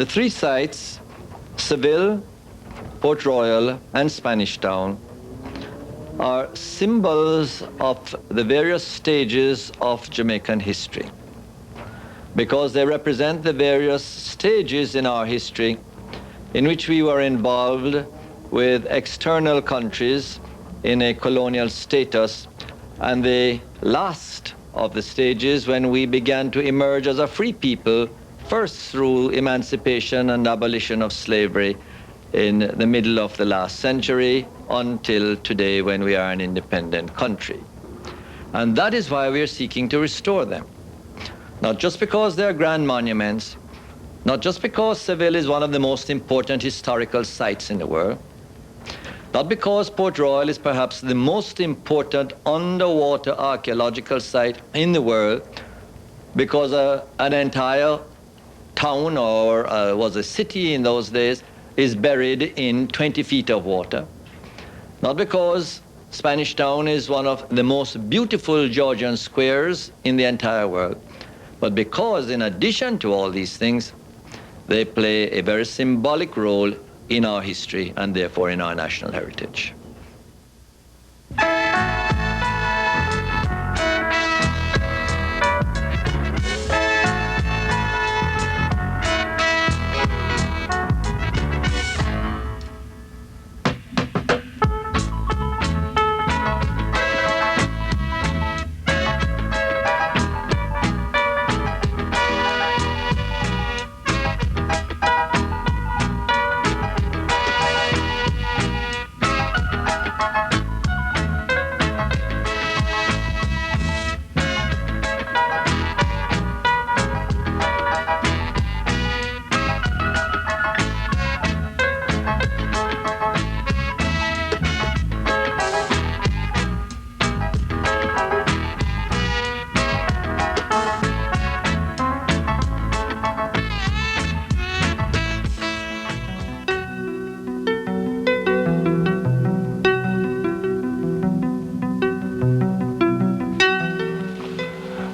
The three sites, Seville, Port Royal, and Spanish Town, are symbols of the various stages of Jamaican history, because they represent the various stages in our history in which we were involved with external countries in a colonial status, and the last of the stages when we began to emerge as a free people, first through emancipation and abolition of slavery in the middle of the last century until today when we are an independent country. And that is why we are seeking to restore them. Not just because they are grand monuments, not just because Seville is one of the most important historical sites in the world, not because Port Royal is perhaps the most important underwater archaeological site in the world, because an entire town or was a city in those days is buried in 20 feet of water. Not because Spanish Town is one of the most beautiful Georgian squares in the entire world, but because in addition to all these things, they play a very symbolic role in our history and therefore in our national heritage.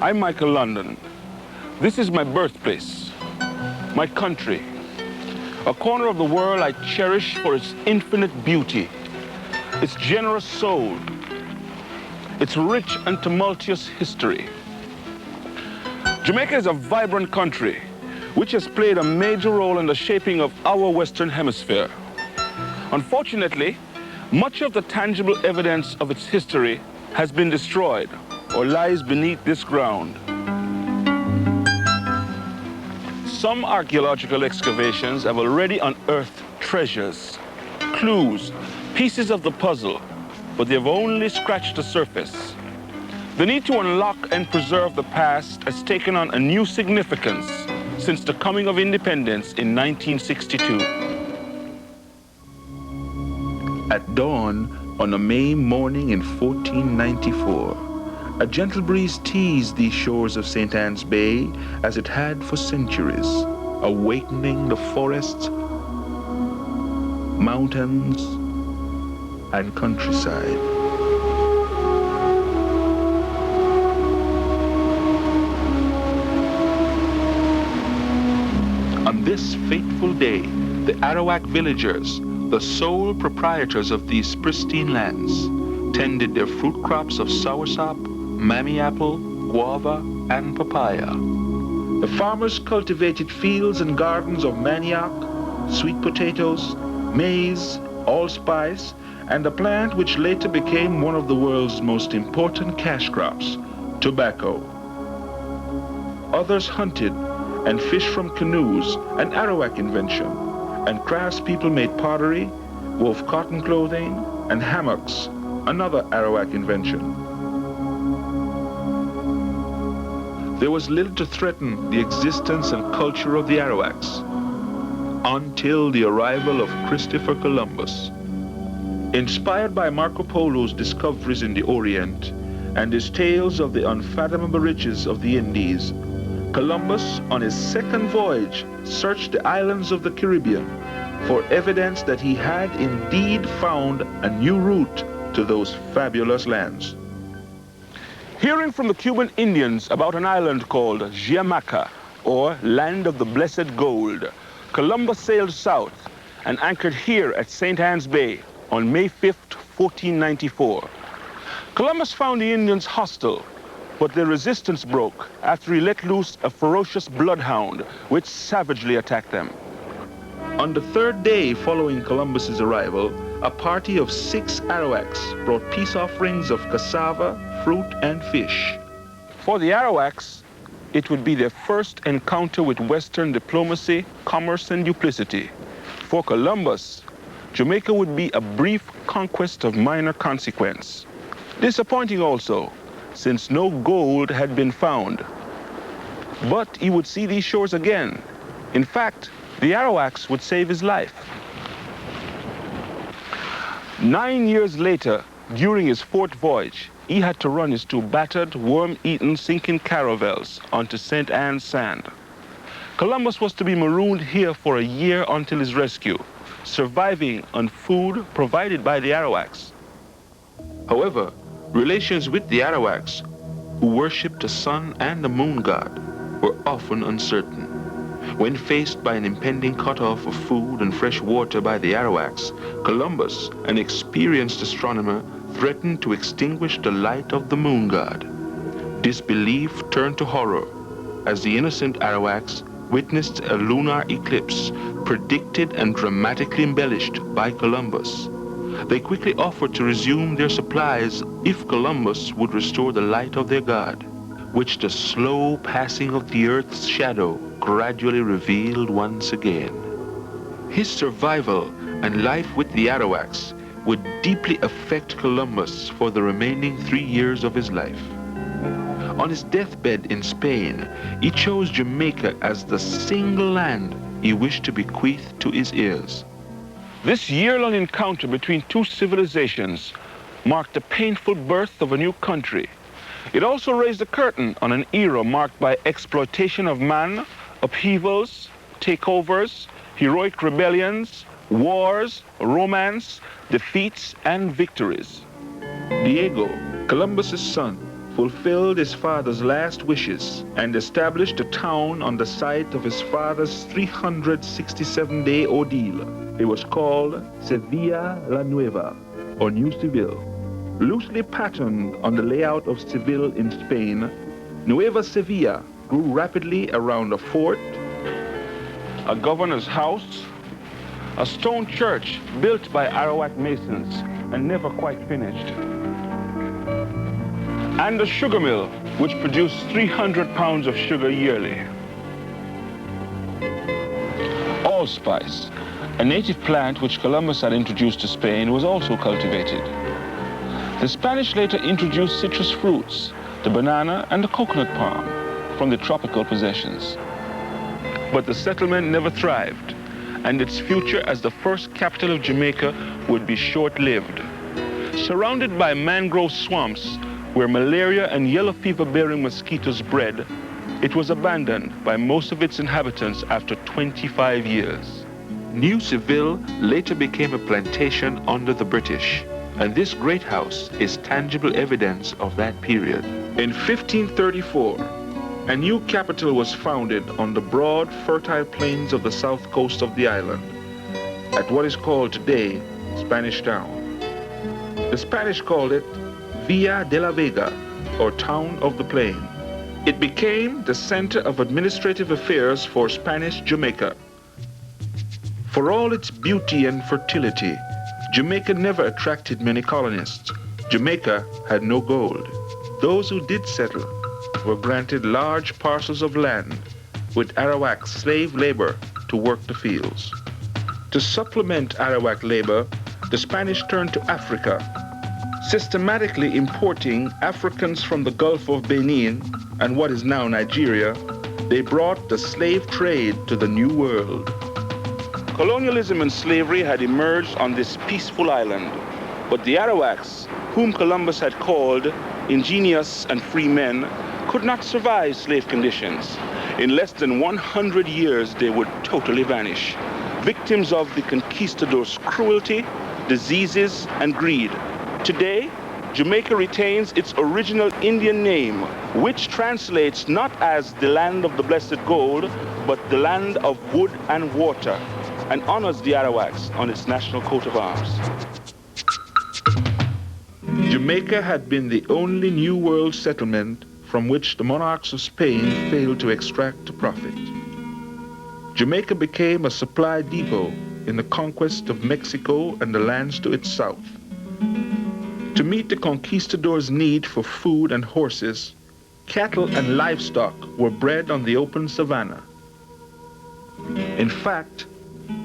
I'm Michael London. This is my birthplace, my country, a corner of the world I cherish for its infinite beauty, its generous soul, its rich and tumultuous history. Jamaica is a vibrant country which has played a major role in the shaping of our Western Hemisphere. Unfortunately, much of the tangible evidence of its history has been destroyed or lies beneath this ground. Some archaeological excavations have already unearthed treasures, clues, pieces of the puzzle, but they have only scratched the surface. The need to unlock and preserve the past has taken on a new significance since the coming of independence in 1962. At dawn on a May morning in 1494, a gentle breeze teased these shores of St. Anne's Bay as it had for centuries, awakening the forests, mountains, and countryside. On this fateful day, the Arawak villagers, the sole proprietors of these pristine lands, tended their fruit crops of soursop, mammy apple, guava, and papaya. The farmers cultivated fields and gardens of manioc, sweet potatoes, maize, allspice, and a plant which later became one of the world's most important cash crops, tobacco. Others hunted and fished from canoes, an Arawak invention, and craftspeople made pottery, wove cotton clothing, and hammocks, another Arawak invention. There was little to threaten the existence and culture of the Arawaks until the arrival of Christopher Columbus. Inspired by Marco Polo's discoveries in the Orient and his tales of the unfathomable riches of the Indies, Columbus, on his second voyage, searched the islands of the Caribbean for evidence that he had indeed found a new route to those fabulous lands. Hearing from the Cuban Indians about an island called Jamaica, or Land of the Blessed Gold, Columbus sailed south and anchored here at St. Anne's Bay on May 5th, 1494. Columbus found the Indians hostile, but their resistance broke after he let loose a ferocious bloodhound which savagely attacked them. On the third day following Columbus's arrival, a party of 6 Arawaks brought peace offerings of cassava, fruit, and fish. For the Arawaks, it would be their first encounter with Western diplomacy, commerce, and duplicity. For Columbus, Jamaica would be a brief conquest of minor consequence. Disappointing also, since no gold had been found. But he would see these shores again. In fact, the Arawaks would save his life. 9 years later, during his 4th voyage, he had to run his 2 battered, worm-eaten, sinking caravels onto St. Anne's Sand. Columbus was to be marooned here for a year until his rescue, surviving on food provided by the Arawaks. However, relations with the Arawaks, who worshipped the sun and the moon god, were often uncertain. When faced by an impending cutoff of food and fresh water by the Arawaks, Columbus, an experienced astronomer, threatened to extinguish the light of the moon god. Disbelief turned to horror as the innocent Arawaks witnessed a lunar eclipse predicted and dramatically embellished by Columbus. They quickly offered to resume their supplies if Columbus would restore the light of their god, which the slow passing of the Earth's shadow gradually revealed once again. His survival and life with the Arawaks would deeply affect Columbus for the remaining 3 years of his life. On his deathbed in Spain, he chose Jamaica as the single land he wished to bequeath to his heirs. This year-long encounter between 2 civilizations marked the painful birth of a new country. It also raised the curtain on an era marked by exploitation of man, upheavals, takeovers, heroic rebellions, wars, romance, defeats, and victories. Diego, Columbus's son, fulfilled his father's last wishes and established a town on the site of his father's 367-day ordeal. It was called Sevilla la Nueva, or New Seville. Loosely patterned on the layout of Seville in Spain, Nueva Sevilla grew rapidly around a fort, A governor's house, a stone church built by Arawak masons and never quite finished, and a sugar mill which produced 300 pounds of sugar yearly. Allspice, a native plant which Columbus had introduced to Spain, was also cultivated. The Spanish later introduced citrus fruits, the banana and the coconut palm, from the tropical possessions. But the settlement never thrived, and its future as the first capital of Jamaica would be short-lived. Surrounded by mangrove swamps where malaria and yellow fever-bearing mosquitoes bred, it was abandoned by most of its inhabitants after 25 years. New Seville later became a plantation under the British, and this great house is tangible evidence of that period. In 1534, a new capital was founded on the broad, fertile plains of the south coast of the island, at what is called today Spanish Town. The Spanish called it Villa de la Vega, or Town of the Plain. It became the center of administrative affairs for Spanish Jamaica. For all its beauty and fertility, Jamaica never attracted many colonists. Jamaica had no gold. Those who did settle were granted large parcels of land with Arawak slave labor to work the fields. To supplement Arawak labor, the Spanish turned to Africa, systematically importing Africans from the Gulf of Benin and what is now Nigeria. They brought the slave trade to the New World. Colonialism and slavery had emerged on this peaceful island, but the Arawaks, whom Columbus had called ingenious and free men, could not survive slave conditions. In less than 100 years, they would totally vanish, victims of the conquistadors' cruelty, diseases, and greed. Today, Jamaica retains its original Indian name, which translates not as the land of the blessed gold, but the land of wood and water, and honors the Arawaks on its national coat of arms. Jamaica had been the only New World settlement from which the monarchs of Spain failed to extract a profit. Jamaica became a supply depot in the conquest of Mexico and the lands to its south. To meet the conquistadors' need for food and horses, cattle and livestock were bred on the open savanna. In fact,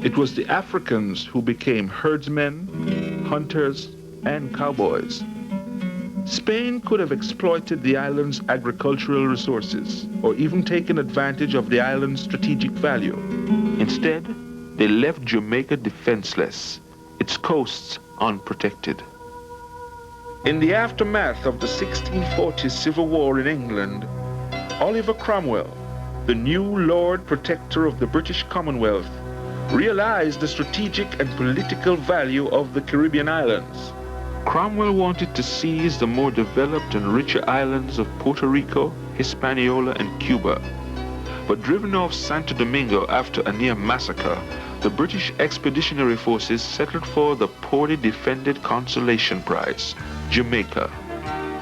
it was the Africans who became herdsmen, hunters, and cowboys. Spain could have exploited the island's agricultural resources or even taken advantage of the island's strategic value. Instead, they left Jamaica defenseless, its coasts unprotected. In the aftermath of the 1640 Civil War in England, Oliver Cromwell, the new Lord Protector of the British Commonwealth, realized the strategic and political value of the Caribbean islands. Cromwell wanted to seize the more developed and richer islands of Puerto Rico, Hispaniola, and Cuba. But driven off Santo Domingo after a near massacre, the British expeditionary forces settled for the poorly defended consolation prize, Jamaica.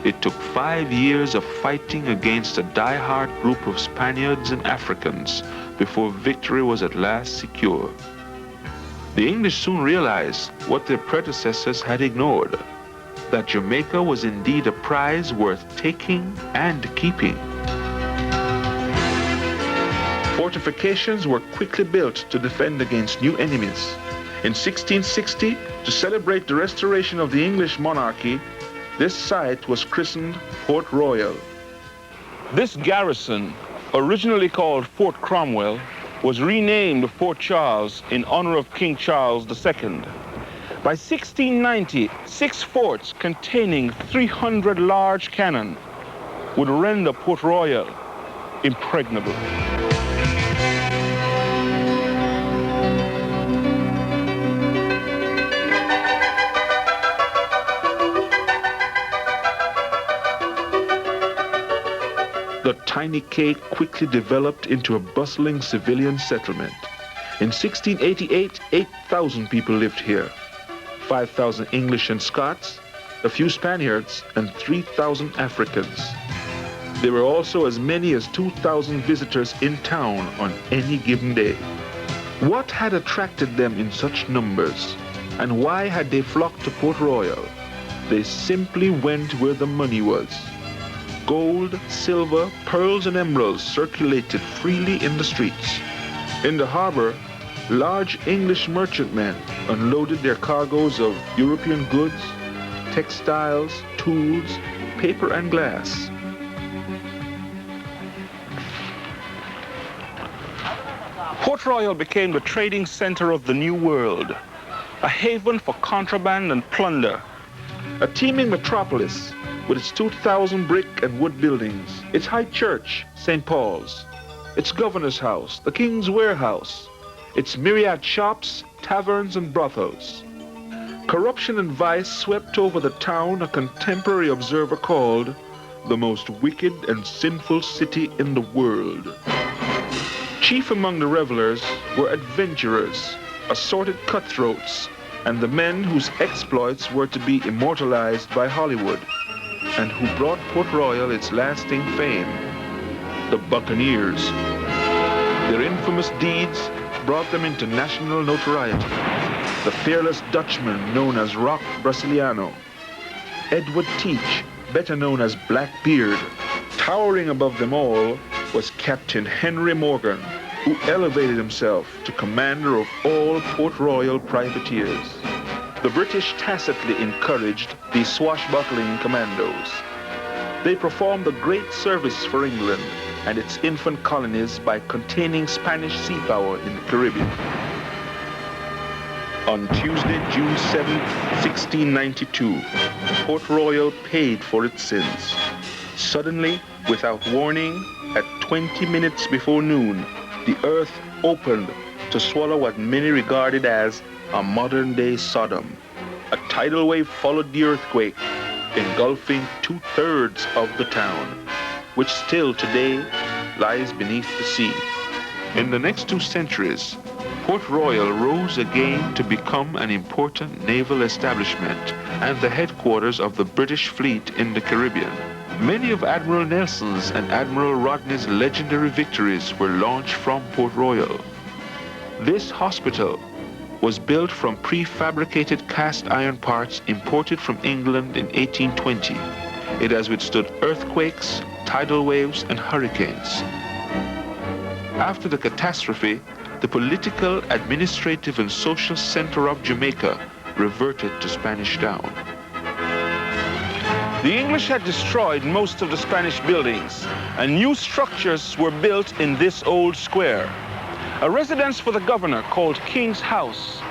It took 5 years of fighting against a die-hard group of Spaniards and Africans before victory was at last secure. The English soon realized what their predecessors had ignored, that Jamaica was indeed a prize worth taking and keeping. Fortifications were quickly built to defend against new enemies. In 1660, to celebrate the restoration of the English monarchy, this site was christened Port Royal. This garrison, originally called Fort Cromwell, was renamed Fort Charles in honor of King Charles II. By 1690, 6 forts containing 300 large cannon would render Port Royal impregnable. The tiny cay quickly developed into a bustling civilian settlement. In 1688, 8,000 people lived here. 5,000 English and Scots, a few Spaniards, and 3,000 Africans. There were also as many as 2,000 visitors in town on any given day. What had attracted them in such numbers? And why had they flocked to Port Royal? They simply went where the money was. Gold, silver, pearls, and emeralds circulated freely in the streets. In the harbor, large English merchantmen unloaded their cargoes of European goods, textiles, tools, paper, and glass. Port Royal became the trading center of the New World, a haven for contraband and plunder. A teeming metropolis with its 2,000 brick and wood buildings, its high church, St. Paul's, its governor's house, the King's Warehouse, its myriad shops, taverns, and brothels. Corruption and vice swept over the town a contemporary observer called the most wicked and sinful city in the world. Chief among the revelers were adventurers, assorted cutthroats, and the men whose exploits were to be immortalized by Hollywood, and who brought Port Royal its lasting fame, the Buccaneers. Their infamous deeds brought them into national notoriety. The fearless Dutchman known as Rock Brasiliano, Edward Teach, better known as Blackbeard. Towering above them all was Captain Henry Morgan, who elevated himself to commander of all Port Royal privateers. The British tacitly encouraged these swashbuckling commandos. They performed a great service for England and its infant colonies by containing Spanish sea power in the Caribbean. On Tuesday, June 7, 1692, Port Royal paid for its sins. Suddenly, without warning, at 20 minutes before noon, the earth opened to swallow what many regarded as a modern-day Sodom. A tidal wave followed the earthquake, engulfing 2/3 of the town, which still today lies beneath the sea. In the next 2 centuries, Port Royal rose again to become an important naval establishment and the headquarters of the British fleet in the Caribbean. Many of Admiral Nelson's and Admiral Rodney's legendary victories were launched from Port Royal. This hospital was built from prefabricated cast iron parts imported from England in 1820. It has withstood earthquakes, tidal waves, and hurricanes. After the catastrophe, the political, administrative, and social center of Jamaica reverted to Spanish Town. The English had destroyed most of the Spanish buildings, and new structures were built in this old square. A residence for the governor called King's House.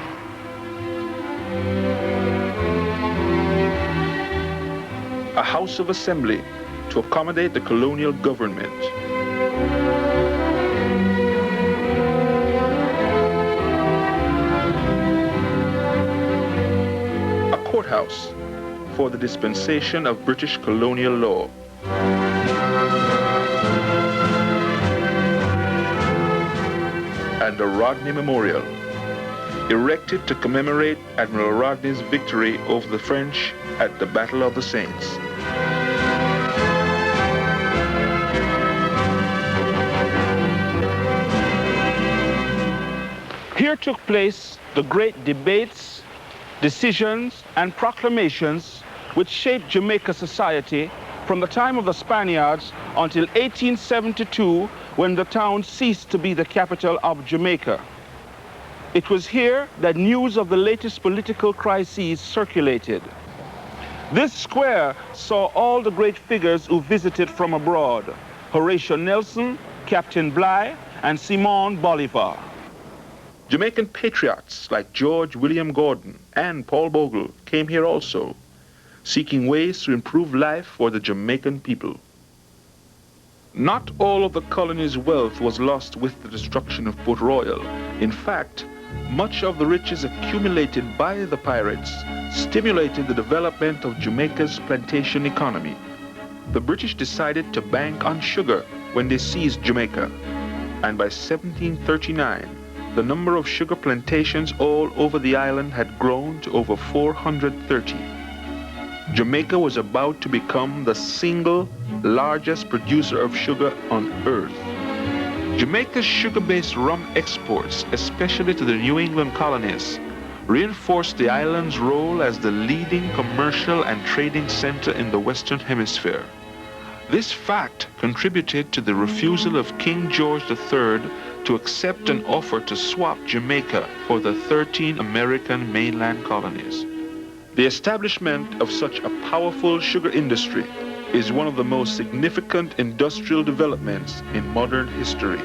A house of assembly to accommodate the colonial government. A courthouse for the dispensation of British colonial law. And a Rodney Memorial, erected to commemorate Admiral Rodney's victory over the French at the Battle of the Saints. Here took place the great debates, decisions, and proclamations which shaped Jamaica society from the time of the Spaniards until 1872, when the town ceased to be the capital of Jamaica. It was here that news of the latest political crises circulated. This square saw all the great figures who visited from abroad: Horatio Nelson, Captain Bligh, and Simon Bolivar. Jamaican patriots like George William Gordon and Paul Bogle came here also, seeking ways to improve life for the Jamaican people. Not all of the colony's wealth was lost with the destruction of Port Royal. In fact, much of the riches accumulated by the pirates stimulated the development of Jamaica's plantation economy. The British decided to bank on sugar when they seized Jamaica, and by 1739, the number of sugar plantations all over the island had grown to over 430. Jamaica was about to become the single largest producer of sugar on earth. Jamaica's sugar-based rum exports, especially to the New England colonies, reinforced the island's role as the leading commercial and trading center in the Western Hemisphere. This fact contributed to the refusal of King George III to accept an offer to swap Jamaica for the 13 American mainland colonies. The establishment of such a powerful sugar industry is one of the most significant industrial developments in modern history.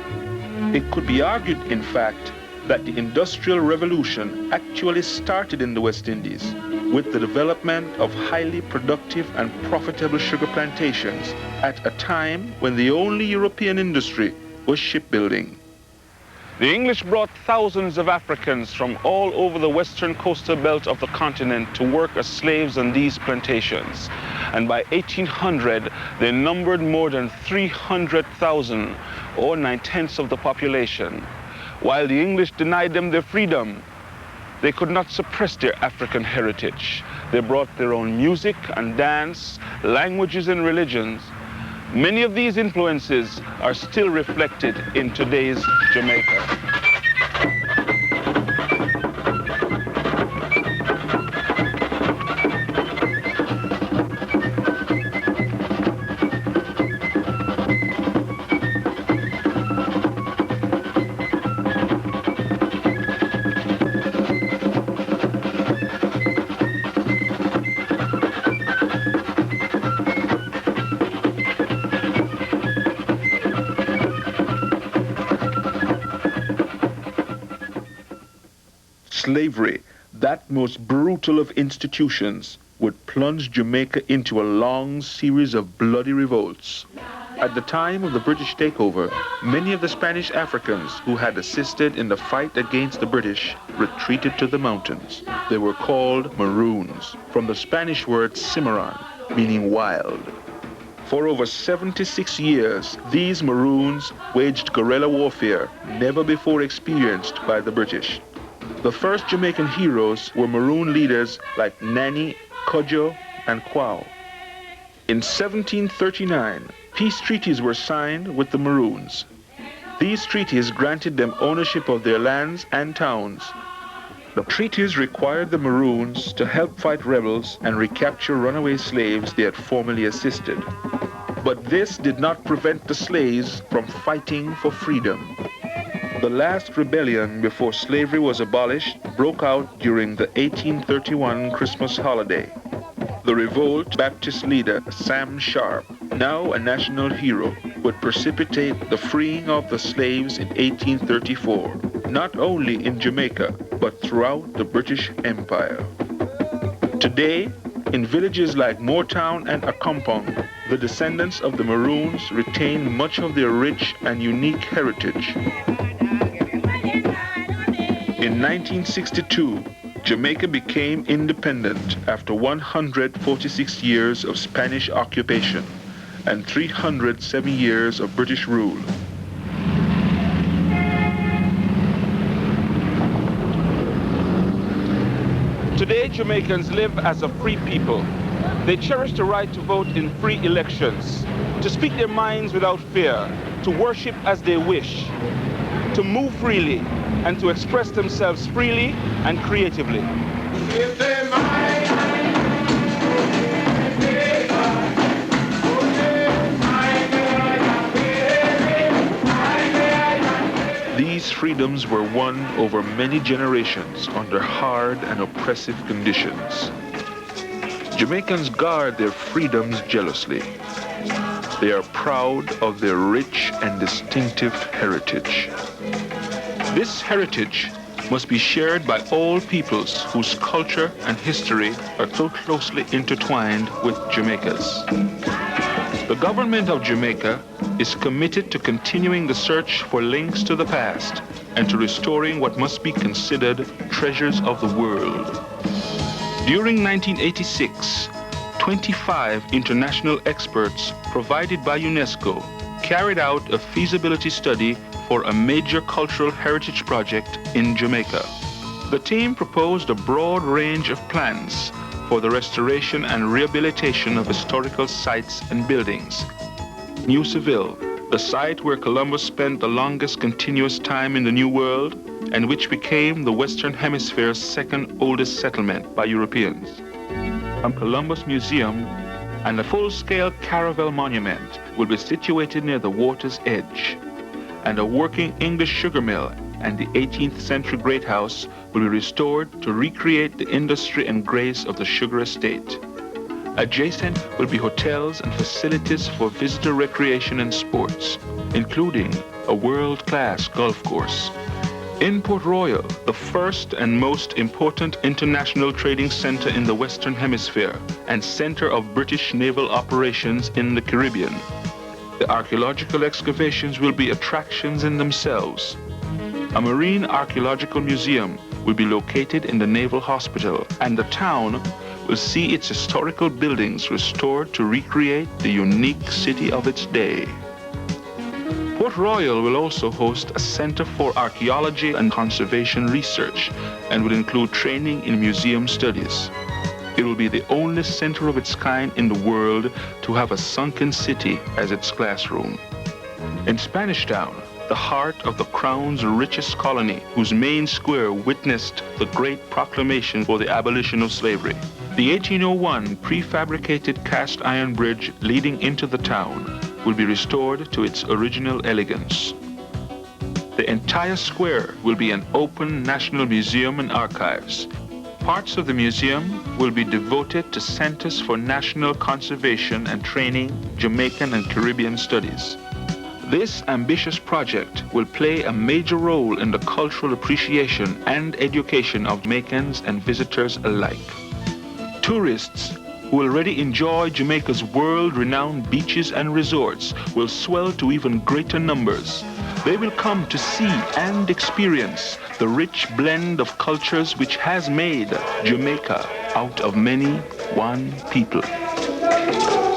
It could be argued, in fact, that the Industrial Revolution actually started in the West Indies with the development of highly productive and profitable sugar plantations at a time when the only European industry was shipbuilding. The English brought thousands of Africans from all over the western coastal belt of the continent to work as slaves on these plantations. And by 1800, they numbered more than 300,000, or 9/10 of the population. While the English denied them their freedom, they could not suppress their African heritage. They brought their own music and dance, languages and religions. Many of these influences are still reflected in today's Jamaica. Slavery, that most brutal of institutions, would plunge Jamaica into a long series of bloody revolts. At the time of the British takeover, many of the Spanish Africans who had assisted in the fight against the British retreated to the mountains. They were called Maroons, from the Spanish word cimarron, meaning wild. For over 76 years, these Maroons waged guerrilla warfare never before experienced by the British. The first Jamaican heroes were Maroon leaders like Nanny, Cudjoe, and Quao. In 1739, peace treaties were signed with the Maroons. These treaties granted them ownership of their lands and towns. The treaties required the Maroons to help fight rebels and recapture runaway slaves they had formerly assisted. But this did not prevent the slaves from fighting for freedom. The last rebellion before slavery was abolished broke out during the 1831 Christmas holiday. The revolt Baptist leader Sam Sharp, now a national hero, would precipitate the freeing of the slaves in 1834, not only in Jamaica, but throughout the British Empire. Today, in villages like Moortown and Accompong, the descendants of the Maroons retain much of their rich and unique heritage. In 1962, Jamaica became independent after 146 years of Spanish occupation and 307 years of British rule. Today, Jamaicans live as a free people. They cherish the right to vote in free elections, to speak their minds without fear, to worship as they wish, to move freely, and to express themselves freely and creatively. These freedoms were won over many generations under hard and oppressive conditions. Jamaicans guard their freedoms jealously. They are proud of their rich and distinctive heritage. This heritage must be shared by all peoples whose culture and history are so closely intertwined with Jamaica's. The government of Jamaica is committed to continuing the search for links to the past and to restoring what must be considered treasures of the world. During 1986, 25 international experts provided by UNESCO carried out a feasibility study for a major cultural heritage project in Jamaica. The team proposed a broad range of plans for the restoration and rehabilitation of historical sites and buildings. New Seville, the site where Columbus spent the longest continuous time in the New World and which became the Western Hemisphere's second oldest settlement by Europeans. Columbus Museum and a full-scale caravel monument will be situated near the water's edge, and a working English sugar mill and the 18th century Great House will be restored to recreate the industry and grace of the sugar estate. Adjacent will be hotels and facilities for visitor recreation and sports, including a world-class golf course. In Port Royal, the first and most important international trading center in the Western Hemisphere and center of British naval operations in the Caribbean, the archaeological excavations will be attractions in themselves. A marine archaeological museum will be located in the Naval Hospital, and the town will see its historical buildings restored to recreate the unique city of its day. Port Royal will also host a center for archaeology and conservation research and will include training in museum studies. It will be the only center of its kind in the world to have a sunken city as its classroom. In Spanish Town, the heart of the Crown's richest colony, whose main square witnessed the great proclamation for the abolition of slavery. The 1801 prefabricated cast iron bridge leading into the town will be restored to its original elegance. The entire square will be an open national museum and archives. Parts of the museum will be devoted to centers for national conservation and training, Jamaican and Caribbean studies. This ambitious project will play a major role in the cultural appreciation and education of Jamaicans and visitors alike. Tourists who already enjoy Jamaica's world-renowned beaches and resorts will swell to even greater numbers. They will come to see and experience the rich blend of cultures which has made Jamaica out of many one people. Jamaica.